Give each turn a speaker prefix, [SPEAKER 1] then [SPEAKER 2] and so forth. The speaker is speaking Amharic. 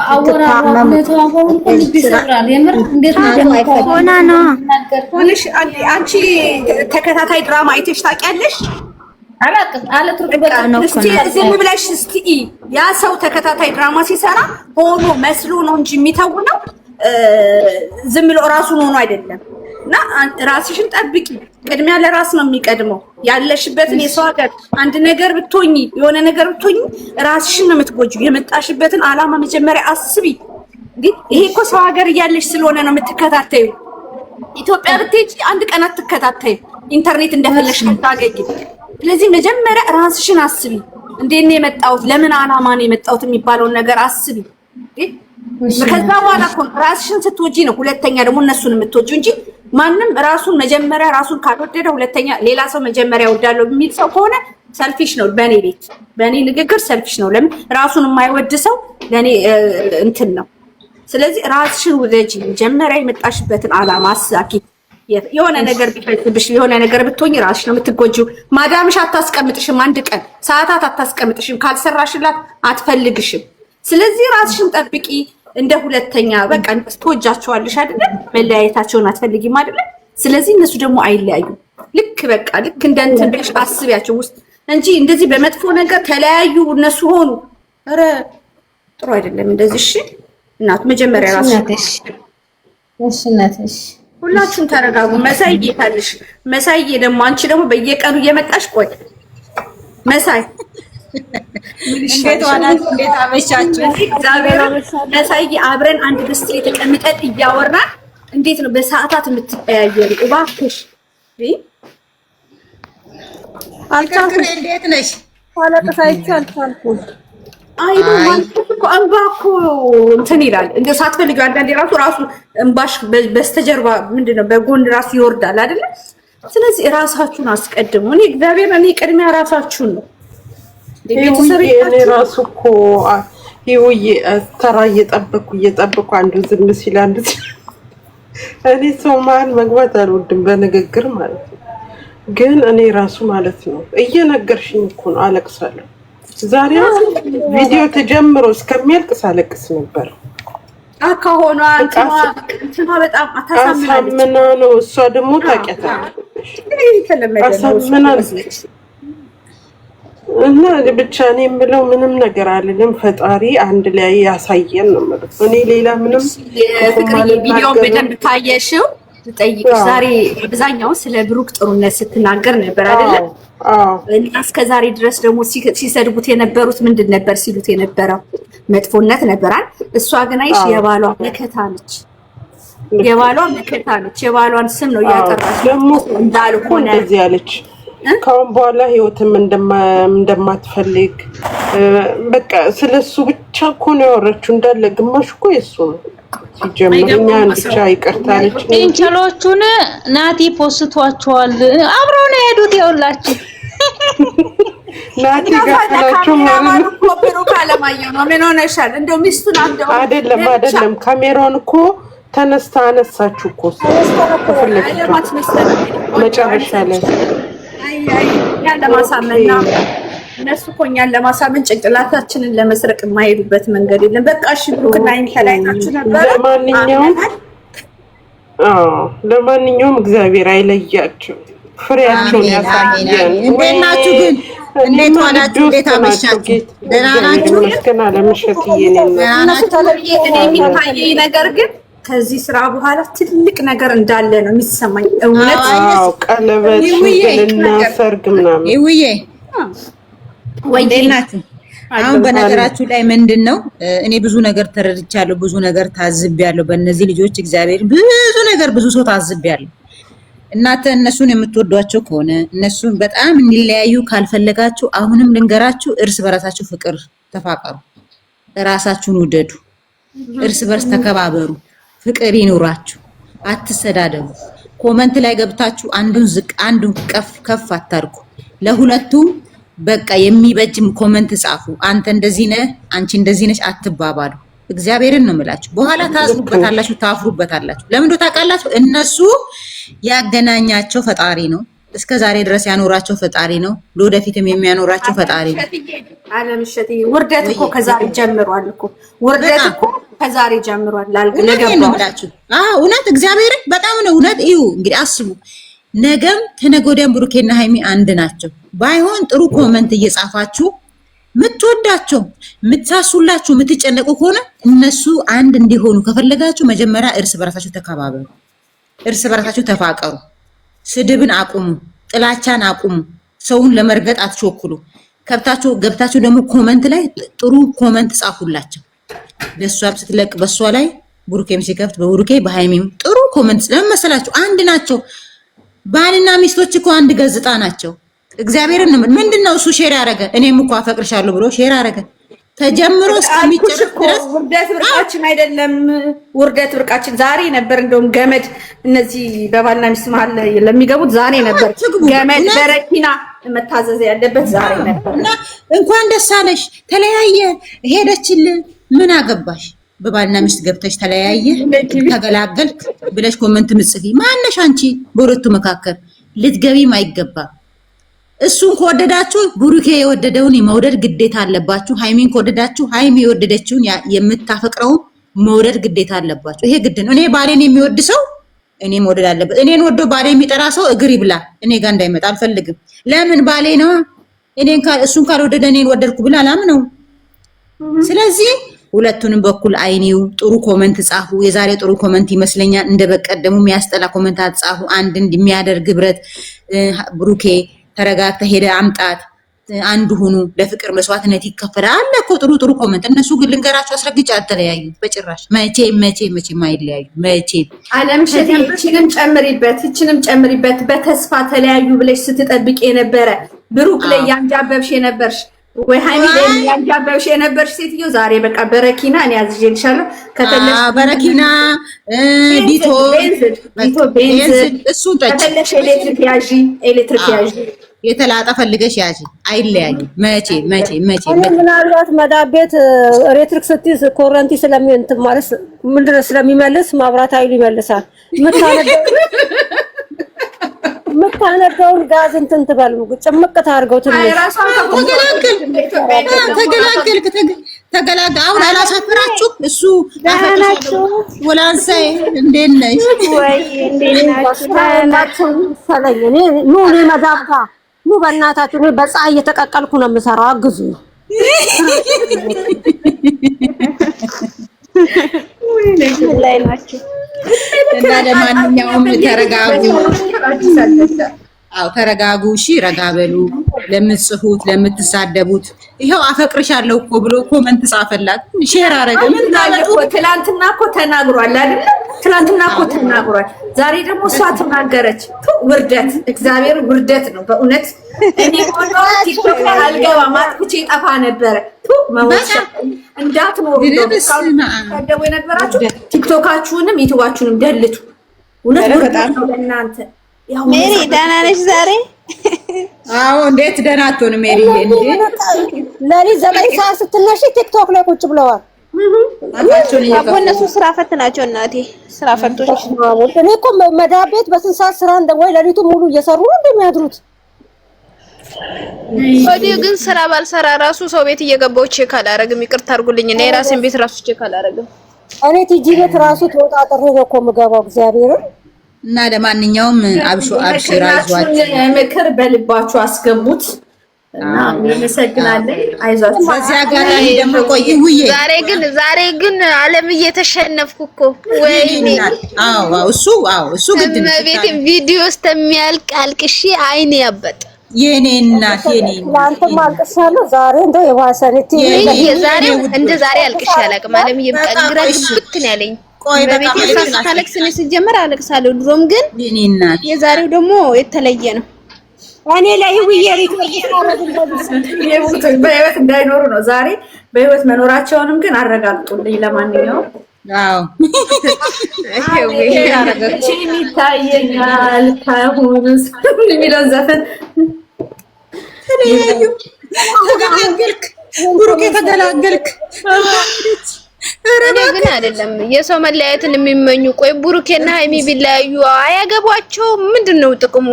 [SPEAKER 1] አወራሯ ሁኔታውን ልብ ይሰብራል። የምር እንዴት ነው
[SPEAKER 2] ሆና ነው
[SPEAKER 3] ሆነሽ አንቺ ተከታታይ ድራማ አይተሽ ታውቂያለሽ?
[SPEAKER 1] አላውቅም አለ ትርጉም
[SPEAKER 3] እስቲ ዝም ብለሽ እስቲ ያ ሰው ተከታታይ ድራማ ሲሰራ ሆኖ መስሎ ነው እንጂ የሚተውነው ዝም ብሎ ራሱን ሆኖ አይደለም። እና ራስሽን ጠብቂ። ቅድሚያ ለራስ ነው የሚቀድመው። ያለሽበትን የሰው ሀገር አንድ ነገር ብትሆኚ የሆነ ነገር ብትሆኚ ራስሽን ነው የምትጎጂው። የመጣሽበትን አላማ መጀመሪያ አስቢ። ግን ይሄ እኮ ሰው ሀገር እያለሽ ስለሆነ ነው የምትከታተዩ። ኢትዮጵያ ብትሄጂ አንድ ቀን አትከታተዩ። ኢንተርኔት እንደፈለሽ አታገኝ። ስለዚህ መጀመሪያ ራስሽን አስቢ። እንዴት ነው የመጣሁት፣ ለምን አላማ ነው የመጣሁት የሚባለውን ነገር አስቢ። ከዛ በኋላ እኮ ራስሽን ስትወጂ ነው ሁለተኛ ደግሞ እነሱን የምትወጂው እንጂ ማንም ራሱን መጀመሪያ ራሱን ካልወደደ ሁለተኛ ሌላ ሰው መጀመሪያ ወዳለው የሚል ሰው ከሆነ ሰልፊሽ ነው። በእኔ ንግግር ሰልፊሽ ነው። ለምን ራሱን የማይወድ ሰው ለኔ እንትን ነው። ስለዚህ ራስሽን ውደጂ። መጀመሪያ የመጣሽበትን አላማ አሳኪ። የሆነ ነገር ቢፈጥብሽ የሆነ ነገር ብትሆኝ ራስሽ ነው የምትጎጂው። ማዳምሽ አታስቀምጥሽም፣ አንድ ቀን ሰዓታት አታስቀምጥሽም። ካልሰራሽላት አትፈልግሽም። ስለዚህ ራስሽን ጠብቂ። እንደ ሁለተኛ በቃ ትወጃቸዋለሽ አይደለ? መለያየታቸውን አትፈልጊም አይደለ? ስለዚህ እነሱ ደግሞ አይለያዩ። ልክ እንደ እንትን ብለሽ አስቢያቸው ውስጥ እንጂ እንደዚህ በመጥፎ ነገር ተለያዩ እነሱ ሆኑ። ኧረ ጥሩ አይደለም እንደዚህ። እሺ እናት መጀመሪያ ራስሽ እናትሽ ሁላችሁም ተረጋጉ። መሳይዬ ታልሽ መሳይዬ ደግሞ አንቺ ደግሞ በየቀኑ እየመጣሽ ቆይ መሳይ
[SPEAKER 4] እንዴት ዋላችሁ? እንዴት አመሻችሁ?
[SPEAKER 3] እግዚአብሔር መሳይ አብረን አንድ ድስት ላይ ተቀምጠን እያወራን እንዴት ነው በሰዓታት የምትቀያየሩ? እባክሽ
[SPEAKER 4] አልቻልኩም። እንዴት ነሽ?
[SPEAKER 1] አለቀሳይቻል አልቻልኩም።
[SPEAKER 3] አይዶ ማለት እኮ እንባ እኮ እንትን ይላል። እንደ ሳትፈልጊው አንዳንዴ ራሱ እንባሽ በስተጀርባ ምንድነው በጎን ራሱ ይወርዳል አይደለ? ስለዚህ ራሳችሁን አስቀድሙ። እኔ ቅድሚያ ራሳችሁን ነው።
[SPEAKER 5] እኔ ራሱ እኮ ይውዬ ተራ እየጠበኩ አንዱ ዝም ሲል አንዱ እኔ ሰው መሀል መግባት አልወድም በንግግር ማለት ነው። ግን እኔ ራሱ ማለት ነው እየነገርሽኝ እኮ ነው አለቅሳለሁ። ዛሬ ቪዲዮ ተጀምሮ እስከሚያልቅስ አለቅስ ነበር።
[SPEAKER 3] አካሆኗ እንትና በጣም
[SPEAKER 5] አሳምና ነው። እሷ ደግሞ ታውቂያታለሽ አሳምናለች። እና ብቻ እኔ የምለው ምንም ነገር አልልም። ፈጣሪ አንድ ላይ ያሳየን ነው የምለው። እኔ ሌላ ምንም
[SPEAKER 3] ቪዲዮውን በደንብ ካየሽው ልጠይቅሽ። ዛሬ አብዛኛው ስለ ብሩክ ጥሩነት ስትናገር ነበር አይደለ? እና እስከ ዛሬ ድረስ ደግሞ ሲሰድቡት የነበሩት ምንድን ነበር ሲሉት የነበረው? መጥፎነት ነበራል። እሷ ግን አይሽ የባሏ መከታ ነች። የባሏን ስም ነው እያጠራች
[SPEAKER 5] ደግሞ
[SPEAKER 3] እንዳልሆነ
[SPEAKER 5] እንደዚህ ያለች ካሁን በኋላ ህይወትም እንደማትፈልግ በቃ ስለሱ ብቻ እኮ ነው ያወራችው። እንዳለ ግማሽ እኮ የሱ ነው ሲጀምርኛ ብቻ ይቀርታለች።
[SPEAKER 2] እንቸሎቹን ናቲ ፖስቷቸዋል። አብረው ነው የሄዱት። ይኸውላችሁ
[SPEAKER 5] ናቲ ጋር ማለት
[SPEAKER 3] ነው። ብሩክ አለማየሁ ነው። ምን ሆነሻል? እንደው ሚስቱን
[SPEAKER 5] አይደለም ካሜራውን እኮ ተነስታ አነሳችሁ እኮ መጨረሻ ላይ ያን ለማሳመንና እነሱ እኮ እኛን ለማሳመን ጭንቅላታችንን ለመስረቅ የማይሄዱበት መንገድ የለም። በቃ እሺ ብሩክና ተለያይታችሁ ነበር። ለማንኛውም እግዚአብሔር አይለያቸው፣ ፍሬያቸውን ያሳየን።
[SPEAKER 4] እንዴት ናችሁ ግን? እንዴት ዋላችሁ? እንዴት አመሻችሁ? ደህና ናችሁ?
[SPEAKER 5] መስከና ለምሽትዬ ነው
[SPEAKER 3] እኔ የሚታየኝ ነገር ግን ከዚህ ስራ በኋላ ትልቅ ነገር እንዳለ ነው የሚሰማኝ። እውነት
[SPEAKER 5] ቀለበት ሽምግልና ሰርግ ምናምን
[SPEAKER 4] ይውዬ ወይናችሁ። አሁን በነገራችሁ ላይ ምንድነው እኔ ብዙ ነገር ተረድቻለሁ፣ ብዙ ነገር ታዝቤያለሁ። በእነዚህ ልጆች እግዚአብሔር ብዙ ሰው ታዝቤያለሁ። እናንተ እነሱን የምትወዷቸው ከሆነ እነሱን በጣም እንዲለያዩ ካልፈለጋችሁ አሁንም ልንገራችሁ፣ እርስ በራሳችሁ ፍቅር ተፋቀሩ፣ ራሳችሁን ውደዱ፣ እርስ በርስ ተከባበሩ፣ ፍቅር ይኑራችሁ፣ አትሰዳደቡ። ኮመንት ላይ ገብታችሁ አንዱን ዝቅ አንዱን ከፍ አታርጉ። ለሁለቱም በቃ የሚበጅም ኮመንት ጻፉ። አንተ እንደዚህ ነህ፣ አንቺ እንደዚህ ነሽ አትባባሉ። እግዚአብሔርን ነው የምላችሁ። በኋላ ታዝሩበታላችሁ፣ ታፍሩበታላችሁ። ለምን እንደው ታውቃላችሁ? እነሱ ያገናኛቸው ፈጣሪ ነው። እስከ ዛሬ ድረስ ያኖራቸው ፈጣሪ ነው። ለወደፊትም የሚያኖራቸው ፈጣሪ ነው።
[SPEAKER 3] አለምሸት ውርደት እኮ ከዛሬ ጀምሯል እኮ ውርደት እኮ ከዛሬ ጀምሯል።
[SPEAKER 4] ላልገባችሁ እውነት እግዚአብሔር በጣም ነው እውነት። እዩ እንግዲህ አስቡ፣ ነገም ከነገ ወዲያም ብሩኬና ሃይሚ አንድ ናቸው። ባይሆን ጥሩ ኮመንት እየጻፋችሁ ምትወዳቸው ምትሳሱላችሁ ምትጨነቁ ከሆነ እነሱ አንድ እንዲሆኑ ከፈለጋችሁ መጀመሪያ እርስ በራሳችሁ ተከባበሩ፣ እርስ በራሳችሁ ተፋቀሩ፣ ስድብን አቁሙ፣ ጥላቻን አቁሙ፣ ሰውን ለመርገጥ አትቾክሉ። ገብታችሁ ደግሞ ኮመንት ላይ ጥሩ ኮመንት ጻፉላቸው። ለሷም ስትለቅ በሷ ላይ ብሩኬም ሲከፍት በብሩኬ በሃይሚም ጥሩ ኮመንት ስለመሰላችሁ አንድ ናቸው። ባልና ሚስቶች እኮ አንድ ገጽታ ናቸው። እግዚአብሔርን ምንድነው እሱ ሼር ያደረገ እኔም እኮ አፈቅርሻለሁ ብሎ ሼር ያደረገ ተጀምሮ እስከሚጨርስ ድረስ
[SPEAKER 3] ውርደት ብርቃችን አይደለም። ውርደት ብርቃችን ዛሬ ነበር። እንደውም ገመድ እነዚህ በባልና ሚስት መሀል ለሚገቡት ዛሬ ነበር ገመድ በረኪና መታዘዝ ያለበት ዛሬ ነበር።
[SPEAKER 4] እና እንኳን ደስ አለሽ ተለያየ ሄደችልህ ምን አገባሽ? በባልና ሚስት ገብተሽ ተለያየ ተገላገልክ ብለሽ ኮመንት ምጽፊ ማነሽ አንቺ? በሁለቱ መካከል ልትገቢም አይገባም። እሱን ከወደዳችሁ ብሩኬ የወደደውን የመውደድ ግዴታ አለባችሁ። ሃይሚን ከወደዳችሁ ሃይሚ የወደደችውን የምታፈቅረውን መውደድ ግዴታ አለባችሁ። ይሄ ግድ ነው። እኔ ባሌን የሚወድ ሰው እኔ መውደድ አለበት። እኔን ወዶ ባሌ የሚጠራ ሰው እግር ይብላ፣ እኔ ጋር እንዳይመጣ አልፈልግም። ለምን ባሌ ነው። እሱን ካልወደደ እኔን ወደድኩ ብላ አላምነው። ስለዚህ ሁለቱንም በኩል አይኒው ጥሩ ኮመንት ጻፉ። የዛሬ ጥሩ ኮመንት ይመስለኛል። እንደበቀደሙ የሚያስጠላ ኮመንት አጻፉ። አንድ እንደሚያደርግ ህብረት ብሩኬ ተረጋግተ ሄደ አምጣት አንዱ ሁኑ፣ ለፍቅር መስዋዕትነት ይከፈላል አለ እኮ ጥሩ ኮመንት። እነሱ ግን ልንገራቸው አስረግጬ አልተለያዩ በጭራሽ። መቼ ማይለያዩ መቼ።
[SPEAKER 3] አለምሸት ይችንም ጨምሪበት። በተስፋ ተለያዩ ብለሽ ስትጠብቅ የነበረ ብሩክ ላይ ያንጃበብሽ የነበርሽ ወይ ሃይሚ ላይ ያንጃበብሽ የነበርሽ ሴትዮ ዛሬ በቃ በረኪና እኔ አዝዤልሻለሁ። ከተለሽ በረኪና
[SPEAKER 4] ዲቶ ቤንዝል እሱን ጠጪ።
[SPEAKER 3] ከተለሽ ኤሌክትሪክ ያዢ
[SPEAKER 4] የተላጠ ፈልገሽ ያዢ። አይለያዩ መቼ።
[SPEAKER 1] ምናልባት መዳብ ቤት ኤሌክትሪክ ስትይዝ ኮረንቲ ስለሚንት ማለት ምንድን ነው ስለሚመልስ ማብራት ኃይል ይመልሳል። የምታነደውን ጋዝ እንትን ትበሉ ጭምቅ ታርገው
[SPEAKER 4] ተገላገል። አሁን አላሳፍራችሁ። እሱ ወላንሳይ እንዴት ነሽ?
[SPEAKER 1] ወይ እንዴት ናችሁ? ኑ መዳብካ ኑ በእናታችሁ። እኔ በፀሐይ እየተቀቀልኩ ነው የምሰራው። አግዙ። ላይ ናችሁ
[SPEAKER 4] እና ለማንኛውም ተረጋጉ። እሺ ረጋ በሉ። ለምትጽፉት ለምትሳደቡት ይሄው አፈቅርሻለሁ እኮ ብሎ ኮመንት ጻፈላት፣ ሼር አረገ። ምን ታለጡ?
[SPEAKER 3] ትላንትና እኮ ተናግሯል አይደል? ትላንትና እኮ ተናግሯል። ዛሬ ደግሞ እሷ ተናገረች። ውርደት፣ እግዚአብሔር ውርደት ነው በእውነት። እኔ ቆሎ ቲክቶክ ላይ አልገባም አጥፍቼ ጠፋ ነበረ። ማውጫ እንዳትኖሩ ታደቡ የነበራችሁ ቲክቶካችሁንም ዩቲዩባችሁንም ደልቱ። እውነት ውርደት ነው ለእናንተ።
[SPEAKER 1] ሜሪ ደህና ነሽ ዛሬ?
[SPEAKER 4] አዎ እንዴት ደህና አትሆንም ሜሪ? እንዴ
[SPEAKER 1] ለሊት 9 ሰዓት ስትነሺ ቲክቶክ ላይ ቁጭ ብለዋል።
[SPEAKER 6] እነሱ ስራ ፈት ናቸው እናቴ፣ ስራ ፈቶች።
[SPEAKER 1] እኔ እኮ መዳብ ቤት በስንት ሰዓት ስራ ወይ ለሊቱ ሙሉ እየሰሩ ነው እንደሚያድሩት።
[SPEAKER 6] ወዲህ ግን ስራ ባልሰራ ራሱ ሰው ቤት እየገባው ቼክ አላረግም። ይቅርታ አድርጉልኝ እና የራሴን ቤት ራሱ ቼክ አላረግም።
[SPEAKER 1] እኔ ቲጂ ቤት ራሱ ተወጣጥሬ ነው እኮ የምገባው እግዚአብሔርን።
[SPEAKER 4] እና ለማንኛውም አብሽራ ይዟችሁ
[SPEAKER 3] ምክር በልባችሁ አስገቡት እና እንመሰግናለን። አይዟችሁ።
[SPEAKER 4] በዚያ ጋር ደግሞ ቆይ ሁዬ
[SPEAKER 6] ዛሬ ግን ዓለም እየተሸነፍኩ እኮ ወይኔ።
[SPEAKER 4] እሱ ግድ ነው።
[SPEAKER 6] ቤት ቪዲዮ እስከሚያልቅ አልቅሼ አይኔ ያበጠ
[SPEAKER 4] የኔ እናት
[SPEAKER 1] ላንተም አልቅሻለሁ። ዛሬ እንደው የዋሰነች
[SPEAKER 6] ዛሬው እንደ ዛሬ አልቅሼ አላውቅም። ዓለም ይብቃ ግብትን ያለኝ በቤቴ ሳታለቅስ ነው ሲጀመር አለቅሳለሁ። ድሮም ግን የዛሬው ደግሞ የተለየ ነው።
[SPEAKER 1] እኔ ላይ ውየሪት
[SPEAKER 3] በህይወት እንዳይኖሩ ነው ዛሬ። በህይወት መኖራቸውንም ግን አረጋግጡልኝ። ለማንኛውም ይታየኛል ከአሁኑ የሚለውን ዘፈን
[SPEAKER 4] ተገላገልክ፣ ብሩኬ ተገላገልክ።
[SPEAKER 6] እኔ ግን አይደለም የሰው መለያየትን የሚመኙ። ቆይ ብሩኬና ሃይሚ ቢለያዩ አያገቧቸው? ምንድነው ጥቅሙ?